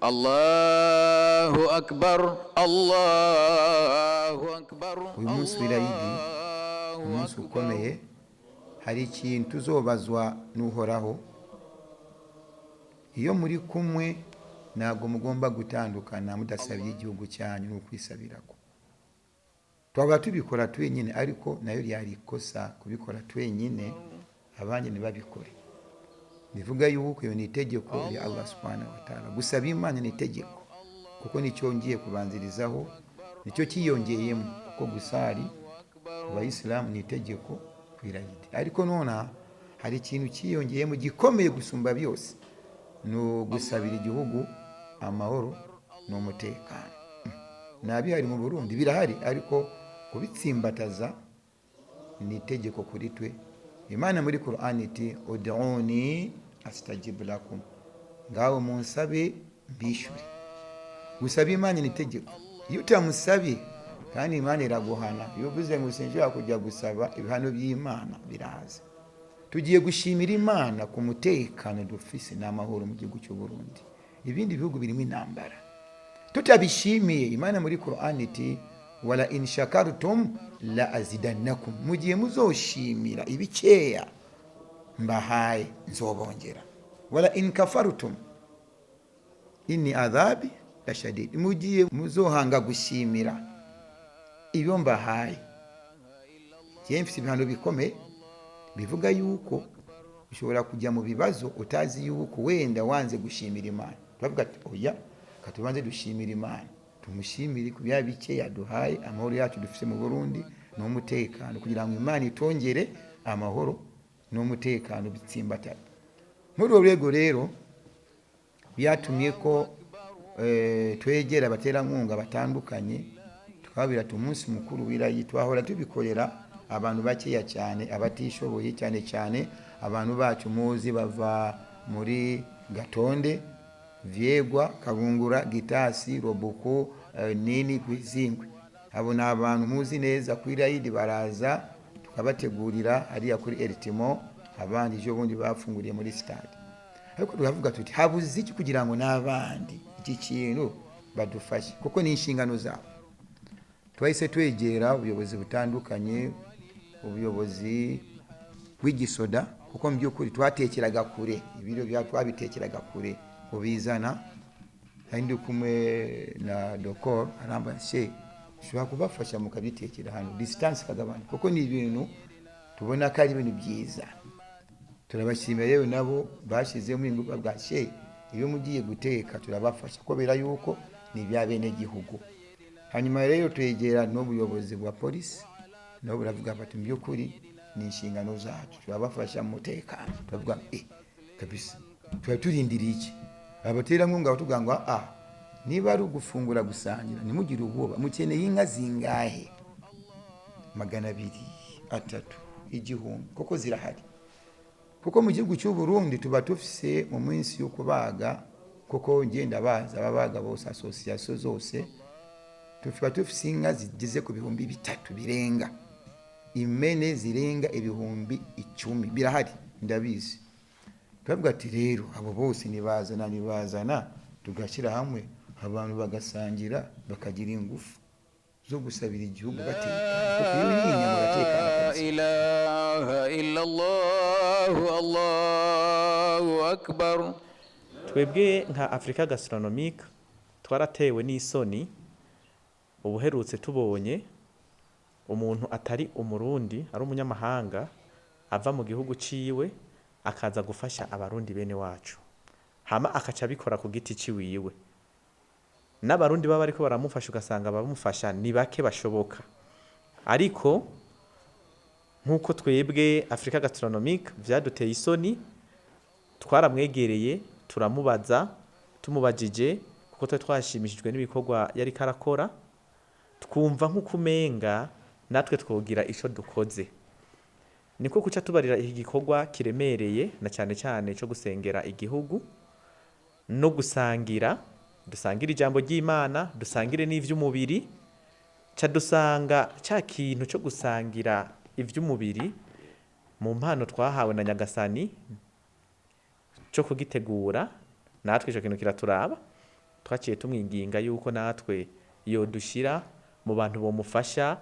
Allahu akbar, Allahu akbar. uyu munsi w'irayidi umunsi ukomeye, hari ikintu tuzobazwa n'uhoraho. iyo muri kumwe ntabwo mugomba gutandukana mudasabye igihugu cyanyu n'ukwisabirako. twaba tubikora twenyine, ariko nayo ryari ikosa kubikora twenyine, abandi ntibabikore. bivuga yuko iyo ni itegeko rya Allah subhanahu wa ta'ala. gusaba Imana ni itegeko, kuko nicyo ngiye kubanzirizaho, nicyo kiyongeyemo, kuko gusari abayisilamu ni itegeko ku irayidi. ariko nona hari ikintu kiyongeyemo gikomeye gusumba byose, no gusabira igihugu amahoro n'umutekano. nabihari mu Burundi birahari, ariko kubitsimbataza ni itegeko kuri twe. Imana muri Qur'an iti ud'uni astajib lakum, ngaho munsabe mbishure. gusaba Imana ni itegeko. iyo utamusabe kandi Imana iraguhana. iyo uvuze ngo sinshobora kujya gusaba, ibihano by'Imana biraza. tugiye gushimira Imana ku mutekano dufise n'amahoro mu gihugu cy'u Burundi. ibindi bihugu birimo intambara. tutabishimiye, Imana muri Qur'an iti wala in shakartum la azidannakum, mugiye muzoshimira ibikeya mbahaye nzobongera. wala in kafartum inni adhabi la shadid, mugiye muzohanga gushimira ibyo mbahaye, mfite ibihano bikomeye. bivuga yuko ushobora kujya mu bibazo utazi yuko wenda wanze gushimira Imana. turavuga ati oya, katubanze dushimira Imana, tumushimire ku bya bike yaduhaye, amahoro yacu dufite mu Burundi n'umutekano, kugira ngo Imana itongere amahoro n'umutekano bitsimbatane. muri uwo rwego rero byatumye ko twegera abaterankunga batandukanye, tukababwira ati umunsi mukuru w'irayidi twahora tubikorera abantu bakeya cyane, abatishoboye, cyane cyane abantu bacu muzi bava muri Gatonde, Vyegwa, Kabungura, Gitasi, Robuko, Nini, Kwizingwe. abo ni abantu muzi neza ku irayidi, baraza tukabategurira hariya kuri Eltimo, abandi ejo bundi bafunguriye muri stade. ariko tukavuga tuti habuze iki kugira ngo n'abandi iki kintu badufashe, kuko ni inshingano zabo. twahise twegera ubuyobozi butandukanye, ubuyobozi bw'igisoda, kuko mu by'ukuri twatekeraga kure, ibiro bya twabitekeraga kure ubizana. hari ndi kumwe na Dokor aramba she ushobora kubafasha mukabitekera hano, distance kagabana, kuko ni ibintu tubona ko ari ibintu byiza. turabashimira rero nabo bashizemo ingufu bwa she, iyo mugiye guteka turabafasha, kubera yuko ni bya bene gihugu. hanyuma rero twegera n'ubuyobozi bwa polisi, nabo buravuga bati mu by'ukuri ni inshingano zacu, turabafasha mu mutekano. turavuga kabisa, turindiriye iki? abaterankunga batubwira ngo niba ari ugufungura gusangira nimugire ubwoba, mukeneye inka zingahe? 200, 300, 1000, kuko zirahari. kuko mu gihugu cy'u Burundi tuba tufise mu minsi yo kubaga, kuko ngenda baza ababaga bose, association zose, tuba tufise inka zigeze ku 3,000 birenga, imene zirenga 10,000 birahari, ndabizi. turavuga ati rero abo bose nibazana tugashyira hamwe, abantu bagasangira, bakagira ingufu zo gusabira igihugu batekana, kuko iyo ni inyama batekana. La ilaha illallah, Allahu akbar. twebwe nka Africa Gastronomique twaratewe n'isoni ubuherutse tubonye umuntu atari umurundi, ari umunyamahanga, ava mu gihugu ciwe akaza gufasha abarundi bene wacu, hama akaca bikora ku giti ciwiwe. n'abarundi baba ariko baramufasha, ugasanga bamufasha ni bake bashoboka. ariko nkuko twebwe Africa Gastronomique vyaduteye isoni, twaramwegereye turamubaza, tumubajije kuko twashimishijwe n'ibikorwa yari karakora, twumva nk'ukumenga natwe twogira ico dukoze. niko kuca tubarira iki gikorwa kiremereye, na cyane cyane cyo gusengera igihugu no gusangira, dusangira ijambo ry'Imana, dusangire n'ivy'umubiri. dusanga cya kintu cyo gusangira ivy'umubiri mu mpano twahawe na Nyagasani cyo kugitegura, natwe ico kintu kiraturaba. twaciye tumwinginga yuko natwe yodushira mu bantu bomufasha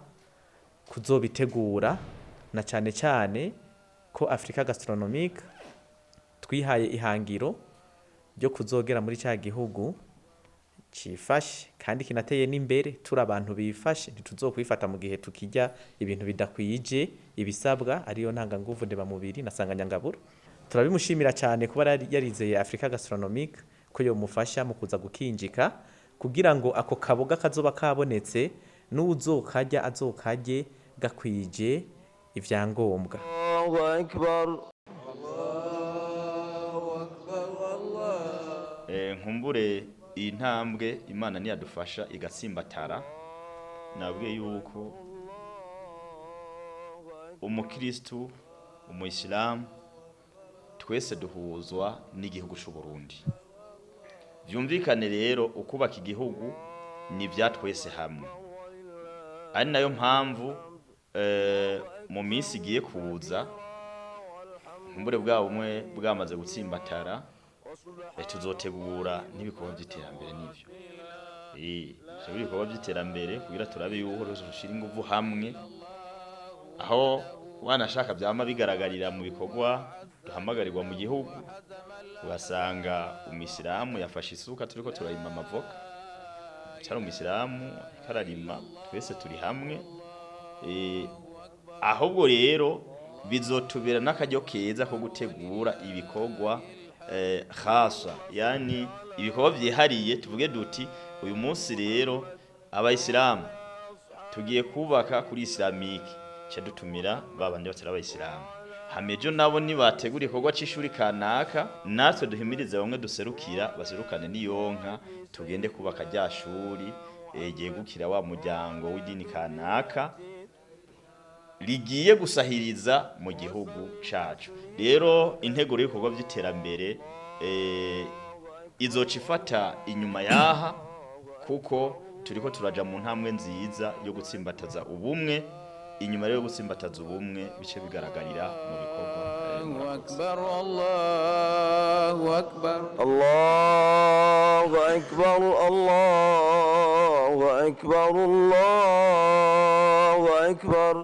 kuzobitegura, na cyane cyane ko Africa Gastronomique twihaye ihangiro ryo kuzogera muri cya gihugu cifashe kandi kinateye n'imbere, turi abantu bifashe, ntituzokwifata mu gihe tukijya ibintu bidakwije ibisabwa, ariyo ntanganguvu ndemamubiri na sanganyangaburo. Turabimushimira cyane kuba yarizeye Africa Gastronomique ko yomufasha mu kuza gukinjika kugira ngo ako kaboga kazoba kabonetse n'uzokarya azokarye gakwije ivyangombwa. Allahu Akbar. Nkumbure iyi ntambwe Imana niyadufasha igatsimbatara, nabwiye yuko umukristu, umuyisilamu, twese duhuzwa n'igihugu cy'u Burundi. Vyumvikane rero ukubaka igihugu ni vya twese hamwe, ari nayo mpamvu mu minsi igiye kuza nkumbure bwabo umwe bwamaze gutsimbatara, tuzotegura n'ibikorwa by'iterambere n'ivyo. Ibikorwa by'iterambere kugira turabe yuko dushira ingufu hamwe, aho wanashaka byama bigaragarira mu bikorwa duhamagarirwa mu gihugu. Ugasanga umisilamu yafashe isuka turiko turarima amavoka, cyari umisilamu kararima, twese turi hamwe. Ahubwo rero bizotubera n'akaryo keza ko gutegura ibikorwa khasa, yani ibikorwa vyihariye. Tuvuge duti uyu munsi rero abayisilamu tugiye kubaka kuri islamike, cyo dutumira babandi batari abayisilamu. Hamejo nabo nibategura ikorwa c'ishuri kanaka, natwe duhimirize bamwe duserukira baserukane n'iyonka, tugende kubaka rya shuri giye gukira wa muryango w'idini kanaka ligiye gusahiriza mu gihugu cacu. Rero integuro y'ibikorwa by'iterambere izocifata inyuma yaha, kuko turiko turaja mu ntambwe nziza yo gutsimbataza ubumwe. Inyuma rero gutsimbataza ubumwe bice bigaragarira mu bikorwa. Allahu Akbar, Allahu Akbar, Allahu Akbar, Allahu Akbar, Allahu Akbar.